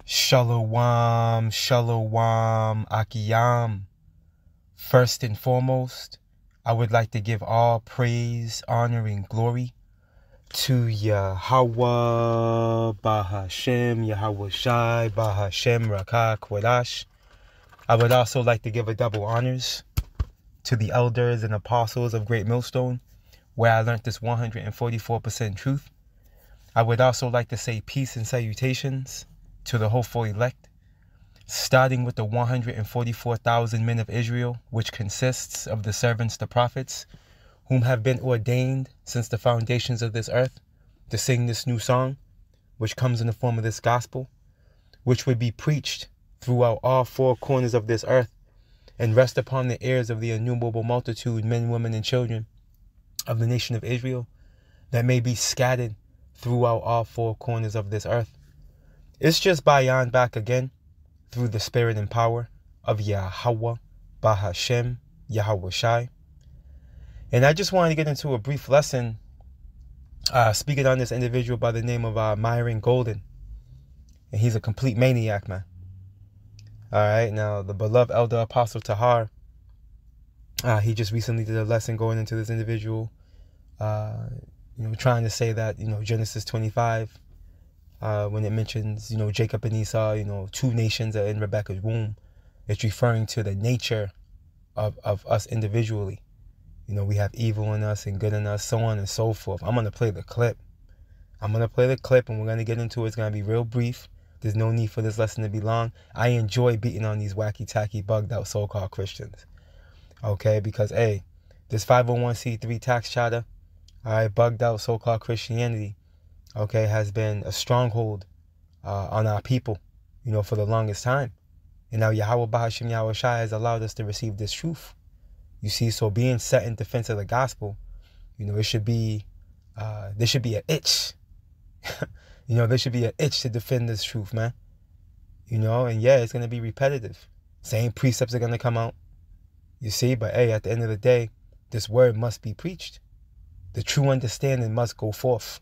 Shalom, shalom, akiyam. First and foremost, I would like to give all praise, honor, and glory to Yahweh, Bahashem, Yahweh Shai, Bahashem, Rakah, Kwadash. I would also like to give a double honors to the elders and apostles of Great Millstone, where I learned this 144% truth. I would also like to say peace and salutations to the hopeful elect, starting with the 144,000 men of Israel, which consists of the servants, the prophets, whom have been ordained since the foundations of this earth to sing this new song, which comes in the form of this gospel, which would be preached throughout all four corners of this earth and rest upon the ears of the innumerable multitude, men, women, and children of the nation of Israel, that may be scattered throughout all four corners of this earth. It's just Bayan back again through the spirit and power of Yahweh, Bahashem, Yahweh Shai. And I just wanted to get into a brief lesson speaking on this individual by the name of Myron Golden. And he's a complete maniac, man. All right, now the beloved elder apostle Tahar, he just recently did a lesson going into this individual, trying to say that, Genesis 25, when it mentions, Jacob and Esau, two nations are in Rebekah's womb, it's referring to the nature of us individually. We have evil in us and good in us, so on and so forth. I'm going to play the clip. And we're going to get into it. It's going to be real brief. There's no need for this lesson to be long. I enjoy beating on these wacky-tacky, bugged-out so-called Christians. Okay, because, hey, this 501c3 tax charter, all right, bugged-out so-called Christianity, okay, has been a stronghold on our people, for the longest time. And now Yahweh Bahashem Yahweh Shai has allowed us to receive this truth. You see, so being set in defense of the gospel, it should be, there should be an itch. There should be an itch to defend this truth, man. And yeah, it's going to be repetitive. Same precepts are going to come out. You see, but hey, at the end of the day, this word must be preached. The true understanding must go forth.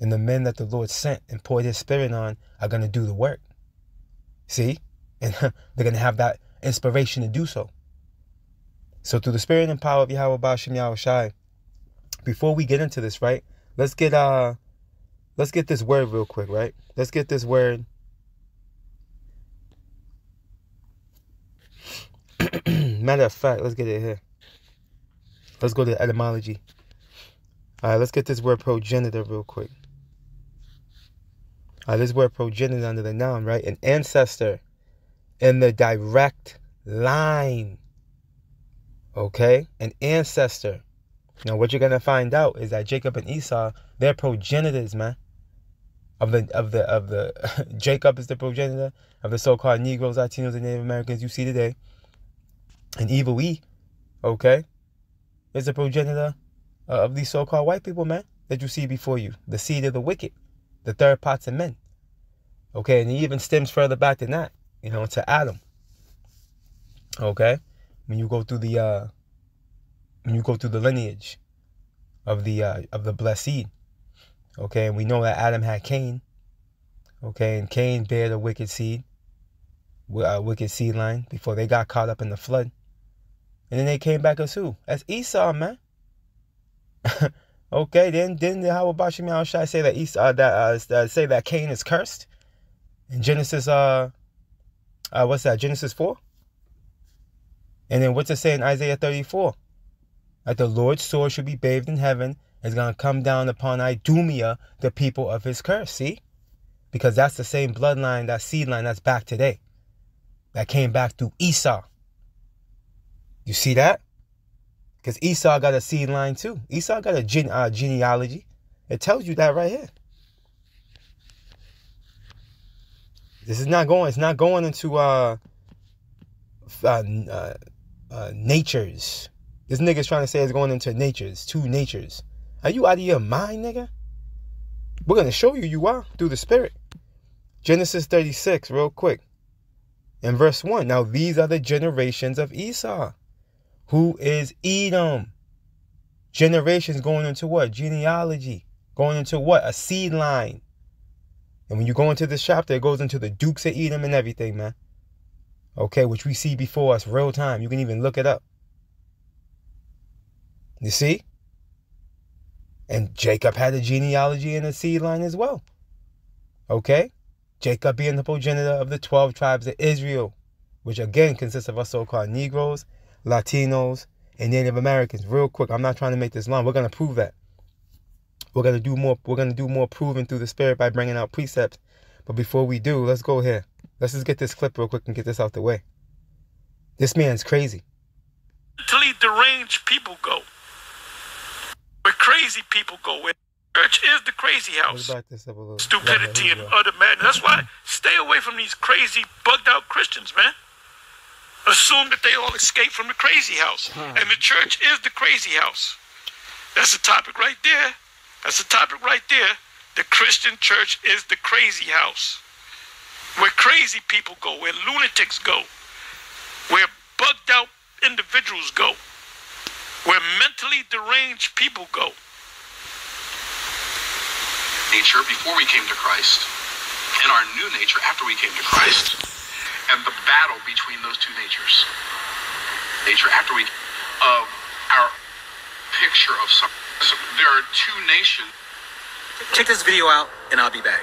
And the men that the Lord sent and poured his spirit on are going to do the work. See? And they're going to have that inspiration to do so. So through the spirit and power of Yahweh Ba'ashem Yahweh Shai, before we get into this, right? Let's get this word real quick, right? Let's get this word. Matter of fact, let's get it here. Let's go to the etymology. All right, let's get this word progenitor real quick. This word progenitor under the noun, right? An ancestor in the direct line. Okay? An ancestor. Now, what you're going to find out is that Jacob and Esau, they're progenitors, man. Of the Jacob is the progenitor of the so-called Negroes, Latinos, and Native Americans you see today. And Evil E, okay, is the progenitor of these so-called white people, man, that you see before you. The seed of the wicked. The third parts of men. Okay, and it even stems further back than that, to Adam. Okay, when you go through the lineage of the blessed seed. Okay, and we know that Adam had Cain. Okay, and Cain bare the wicked seed line before they got caught up in the flood. And then they came back as who? As Esau, man. Okay, then the Yahweh Ba'ashem Yahweh Shai say that say that Cain is cursed in Genesis Genesis 4. And then what's it say in Isaiah 34? That the Lord's sword should be bathed in heaven, is going to come down upon Idumea, the people of his curse. See? Because that's the same bloodline, that seed line that's back today. That came back through Esau. You see that? Because Esau got a seed line too. Esau got a genealogy. It tells you that right here. This is not going. It's not going into natures. This nigga's trying to say it's going into natures. Two natures. Are you out of your mind, nigga? We're gonna show you are through the spirit. Genesis 36, real quick. In verse 1. Now these are the generations of Esau, who is Edom. Generations going into what? Genealogy. Going into what? A seed line. And when you go into this chapter, it goes into the Dukes of Edom and everything, man. Okay, which we see before us real time. You can even look it up. You see? And Jacob had a genealogy and a seed line as well. Okay? Jacob being the progenitor of the 12 tribes of Israel, which again consists of us so-called Negroes, Latinos, and Native Americans. Real quick, I'm not trying to make this long. We're going to prove that. We're going to do more proving through the Spirit by bringing out precepts. But before we do, let's go here. Let's just get this clip real quick and get this out the way. This man's crazy. Mentally deranged people go. Where crazy people go. Where church is the crazy house. Let's back this up a little. Stupidity and utter madness. That's why stay away from these crazy, bugged out Christians, man. Assume that they all escaped from the crazy house. And the church is the crazy house. That's the topic right there. That's the topic right there. The Christian church is the crazy house. Where crazy people go, where lunatics go, where bugged out individuals go, where mentally deranged people go. Nature before we came to Christ, and our new nature after we came to Christ, and the battle between those two natures. Nature after we, our picture of some. So there are two nations. Check this video out, and I'll be back.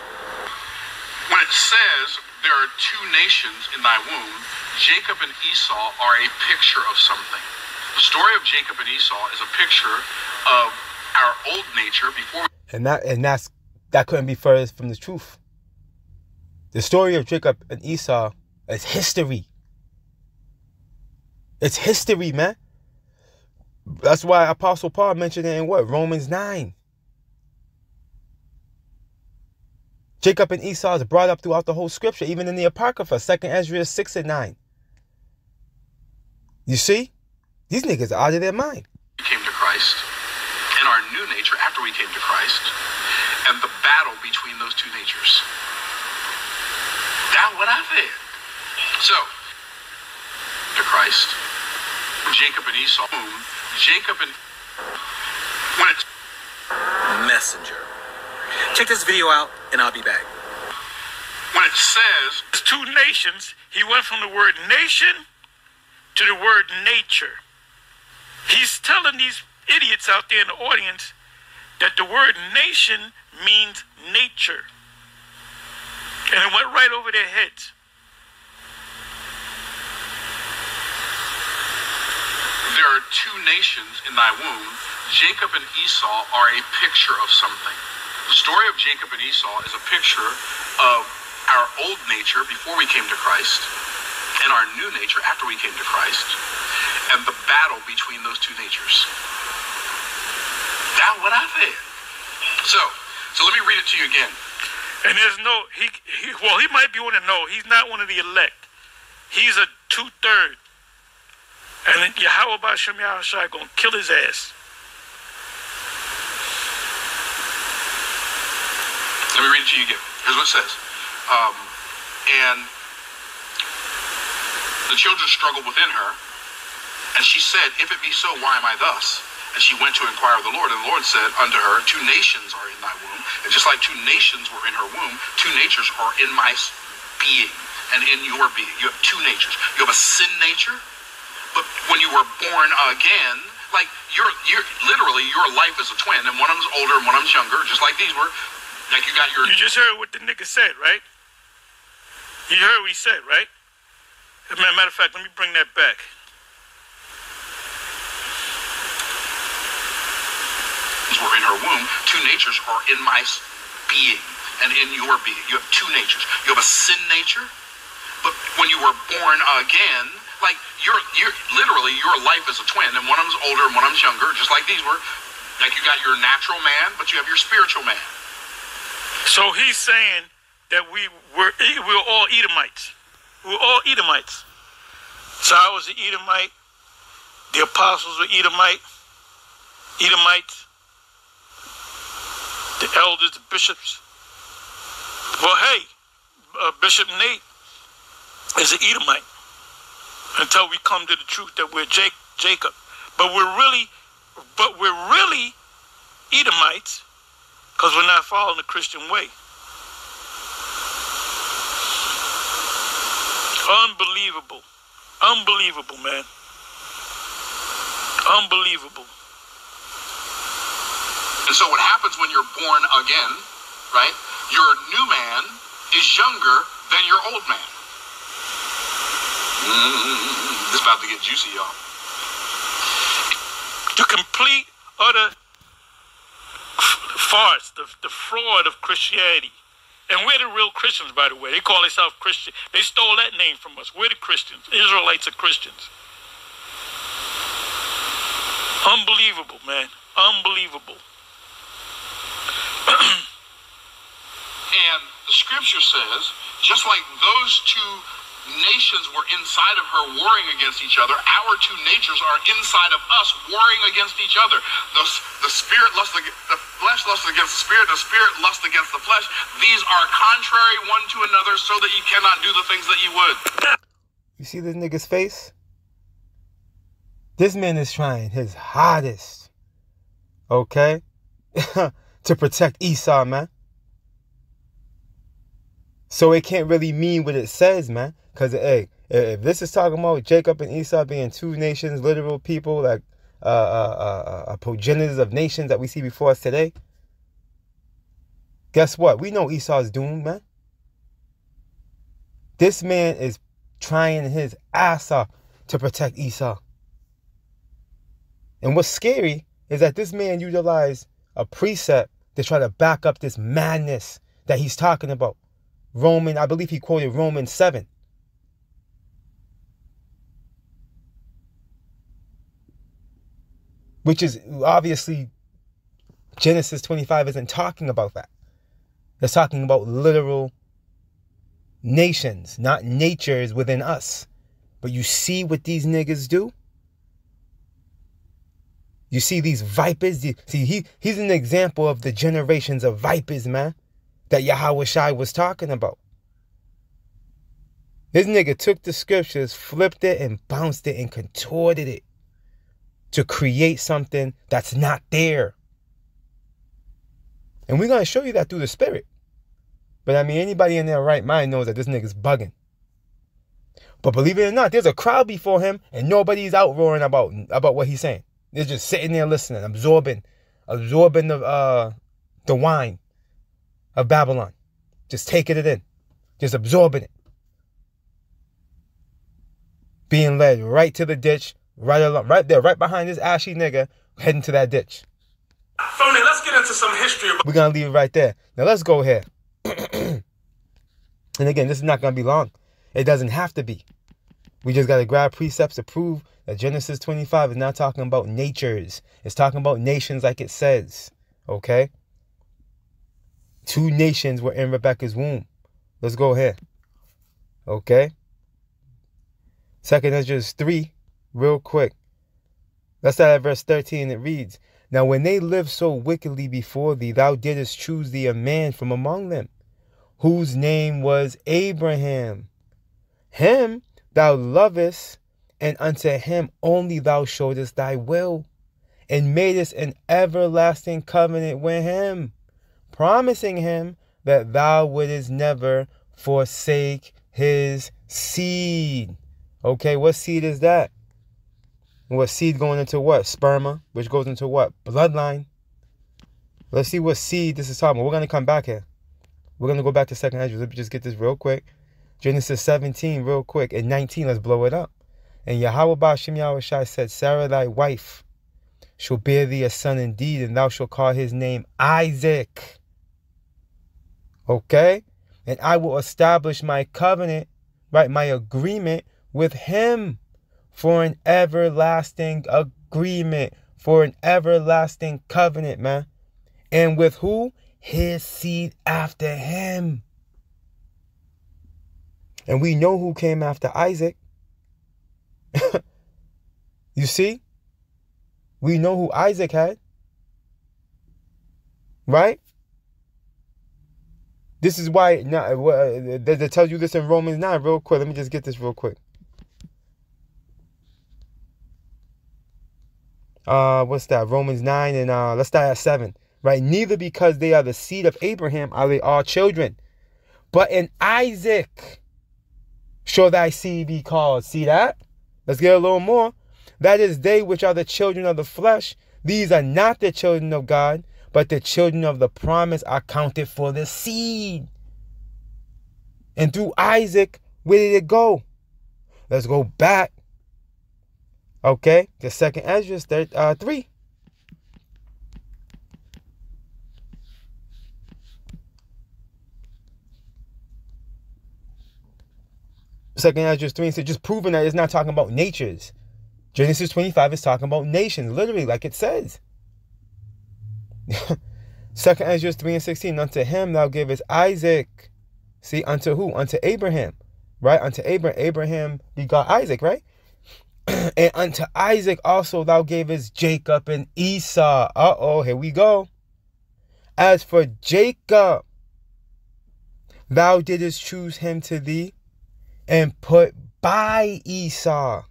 When it says there are two nations in thy womb, Jacob and Esau are a picture of something. The story of Jacob and Esau is a picture of our old nature before. That couldn't be further from the truth. The story of Jacob and Esau is history. It's history, man. That's why Apostle Paul mentioned it in what? Romans 9. Jacob and Esau is brought up throughout the whole scripture, even in the Apocrypha, 2nd Ezra 6 and 9. You see? These niggas are out of their mind. We came to Christ, and our new nature after we came to Christ, and the battle between those two natures. That's what I said. So, to Christ, Jacob and Esau, Jacob and when it's Messenger. Check this video out, and I'll be back. When it says There's two nations, he went from the word nation to the word nature. He's telling these idiots out there in the audience that the word nation means nature. And it went right over their heads. there are two nations in thy womb, Jacob and Esau are a picture of something. The story of Jacob and Esau is a picture of our old nature before we came to Christ and our new nature after we came to Christ, and the battle between those two natures. That's what I said. So let me read it to you again. And there's no, he might be one to know. He's not one of the elect. He's a 2/3. And then Yahweh B'Shem Yahushua going to kill his ass. Let me read it to you again. Here's what it says. And the children struggled within her, and she said, if it be so, why am I thus? And she went to inquire of the Lord, and the Lord said unto her, two nations are in thy womb, and just like two nations were in her womb, two natures are in my being and in your being. You have two natures. You have a sin nature, but when you were born again, like you're literally your life is a twin, and one of them's older and one of them's younger, just like these were. Like you got your. You just heard what the nigga said, right? You heard what he said, right? Matter of fact, let me bring that back. Were in her womb, two natures are in my being and in your being. You have two natures. You have a sin nature, but when you were born again, like you're literally your life is a twin, and one of them's older and one of them's younger, just like these were. Like you got your natural man, but you have your spiritual man. So he's saying that we were all Edomites. We were all Edomites. So I was an Edomite. The apostles were Edomites. The elders, the bishops. Well, hey, Bishop Nate is an Edomite until we come to the truth that we're Jacob. But we're really Edomites because we're not following the Christian way. Unbelievable. Unbelievable, man. Unbelievable. And so what happens when you're born again, right? Your new man is younger than your old man. This is about to get juicy, y'all. The complete, utter farce, the fraud of Christianity. And we're the real Christians, by the way. They call themselves Christian. They stole that name from us. We're the Christians. Israelites are Christians. Unbelievable, man. Unbelievable. And the scripture says, just like those two nations were inside of her warring against each other, our two natures are inside of us warring against each other. The spirit lusts against the flesh, lusts against the spirit lusts against the flesh. These are contrary one to another, so that you cannot do the things that you would. You see this nigga's face? This man is trying his hardest, okay, to protect Esau, man. So it can't really mean what it says, man. Because, hey, if this is talking about Jacob and Esau being two nations, literal people, like progenitors of nations that we see before us today, guess what? We know Esau's doomed, man. This man is trying his ass off to protect Esau. And what's scary is that this man utilized a precept to try to back up this madness that he's talking about. I believe he quoted Romans 7. Which is obviously Genesis 25 isn't talking about that. It's talking about literal nations, not natures within us. But you see what these niggas do? You see these vipers? See, he's an example of the generations of vipers, man, that Yahweh Shai was talking about. This nigga took the scriptures, flipped it, and bounced it and contorted it to create something that's not there. And we're going to show you that through the spirit. But I mean, anybody in their right mind knows that this nigga's bugging. But believe it or not, there's a crowd before him and nobody's outroaring about what he's saying. They're just sitting there listening, absorbing the wine of Babylon. Just taking it in. Just absorbing it. Being led right to the ditch, right there, right behind this ashy nigga, heading to that ditch. From there, let's get into some history. We're going to leave it right there. Now let's go here. And again, this is not going to be long. It doesn't have to be. We just got to grab precepts to prove that Genesis 25 is not talking about natures. It's talking about nations like it says. Okay? Two nations were in Rebecca's womb. Let's go here. Okay? 2nd Ezra 3, real quick. Let's start at verse 13. It reads, Now when they lived so wickedly before thee, thou didst choose thee a man from among them, whose name was Abraham. Him thou lovest, and unto him only thou showedest thy will, and madest an everlasting covenant with him, promising him that thou wouldest never forsake his seed. Okay, what seed is that? What seed going into what? Sperma, which goes into what? Bloodline. Let's see what seed this is talking about. We're going to come back here. We're going to go back to 2nd Ezra. Let me just get this real quick. Genesis 17 real quick. And 19, let's blow it up. And Yahweh Ba'ashem Yahweh Shai said, Sarah thy wife shall bear thee a son indeed, and thou shalt call his name Isaac. Okay? And I will establish my covenant, right, my agreement with him for an everlasting agreement, for an everlasting covenant, man. And with who? His seed after him. And we know who came after Isaac. You see? We know who Isaac had. Right? This is why, they tell you this in Romans 9 real quick. Let me just get this real quick. What's that? Romans 9 and let's start at 7. Right? Neither because they are the seed of Abraham are they all children, but in Isaac Shall thy seed be called. See that? Let's get a little more. That is they which are the children of the flesh. These are not the children of God, but the children of the promise are counted for the seed. And through Isaac, where did it go? Let's go back. Okay, the second Ezra 3. Second Ezra 3 said, just proving that it's not talking about natures. Genesis 25 is talking about nations, literally, like it says. Second Ezra 3 and 16, unto him thou givest Isaac. See, unto who? Unto Abraham, right? Unto Abraham begot Isaac, right? And unto Isaac also thou gavest Jacob and Esau. Uh-oh, here we go. As for Jacob, thou didst choose him to thee and put by Esau.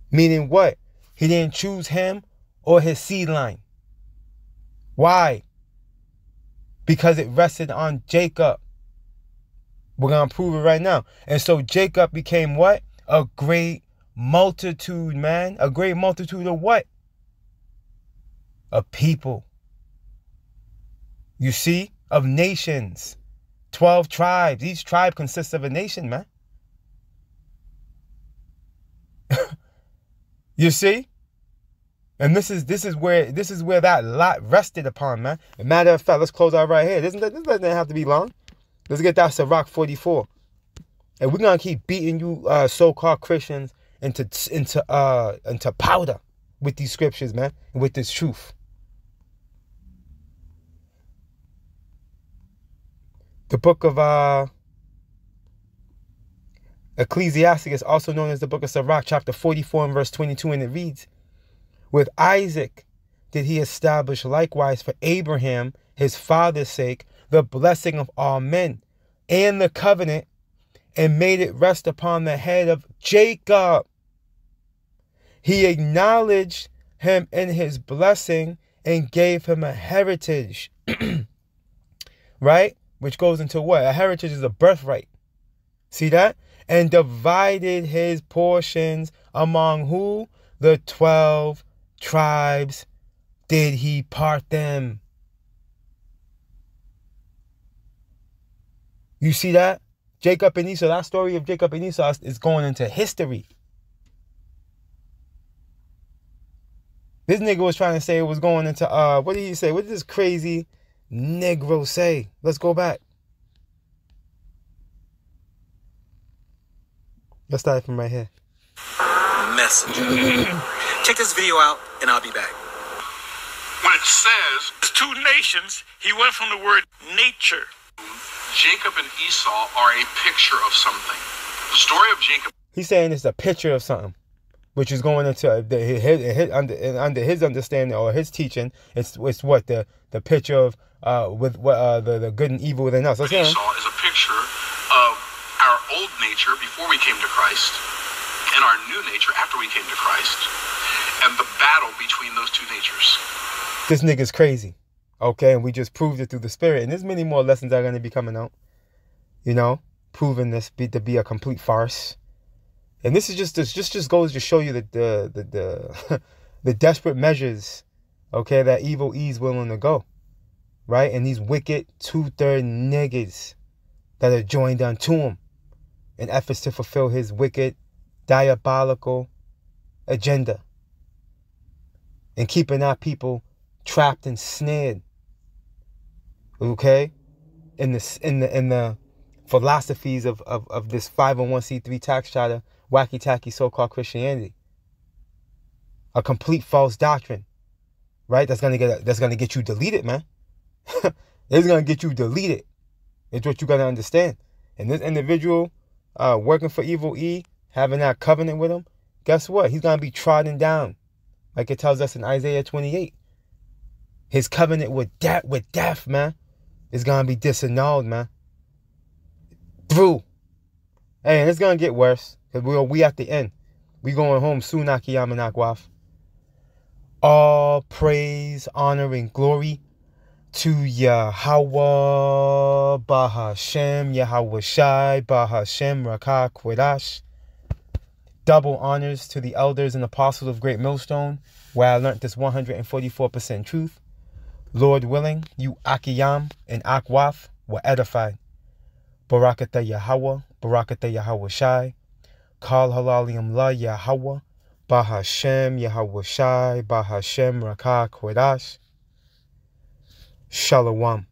Meaning what? He didn't choose him or his seed line. Why? Because it rested on Jacob. We're going to prove it right now. And so Jacob became what? A great multitude, man. A great multitude of what? Of people. You see? Of nations. 12 tribes. Each tribe consists of a nation, man. You see? And this is where that lot rested upon, man. As a matter of fact, let's close out right here. This doesn't have to be long. Let's get that Sirach 44. And we're gonna keep beating you so-called Christians into powder with these scriptures, man, and with this truth. The book of Ecclesiastes is also known as the book of Sirach, chapter 44 and verse 22, and it reads, with Isaac did he establish likewise for Abraham, his father's sake, the blessing of all men and the covenant, and made it rest upon the head of Jacob. He acknowledged him in his blessing and gave him a heritage. Right? Which goes into what? A heritage is a birthright. See that? And divided his portions among who? The 12 tribes did he part them. You see that? Jacob and Esau, that story of Jacob and Esau is going into history. This nigga was trying to say it was going into, what did he say? What did this crazy Negro say? Let's go back. Let's start from right here. Messenger. Check this video out, and I'll be back. When it says Two nations, he went from the word nature. Jacob and Esau are a picture of something. The story of Jacob. He's saying it's a picture of something, which is going into under his understanding or his teaching. It's what the picture of with what the good and evil within us. Esau is a picture of our old nature before we came to Christ, and our new nature after we came to Christ, and the battle between those two natures. This nigga's crazy. Okay, and we just proved it through the Spirit. And there's many more lessons that are going to be coming out. You know, proving this to be a complete farce. And this is just goes to show you that the desperate measures, okay, that evil E's willing to go. Right? And these wicked 2/3 niggas that are joined unto him in efforts to fulfill his wicked, diabolical agenda. And keeping our people trapped and snared. Okay? In the philosophies of this 501c3 tax charter, wacky tacky so-called Christianity. A complete false doctrine. Right? That's gonna get you deleted, man. It's gonna get you deleted. It's what you gotta understand. And this individual working for Evil E, having that covenant with him, guess what? He's gonna be trodden down. Like it tells us in Isaiah 28. His covenant with death, man, is gonna be disannulled, man. Through. Hey, and it's gonna get worse. Because we at the end. We going home soon, Akiyama Nakwaf. All praise, honor, and glory To Yahweh, Bahashem, Yahweh Shai, Bahashem, Rakah, Quedash. Double honors to the elders and apostles of Great Millstone, where I learnt this 144% truth. Lord willing, you Akiyam and Akwaf were edified. Barakatah Yahweh, Barakatah Yahweh Shai. Kal Halalium La Yahweh, Bahashem, Yahweh Shai, Bahashem, Rakah, Quedash. Shalom.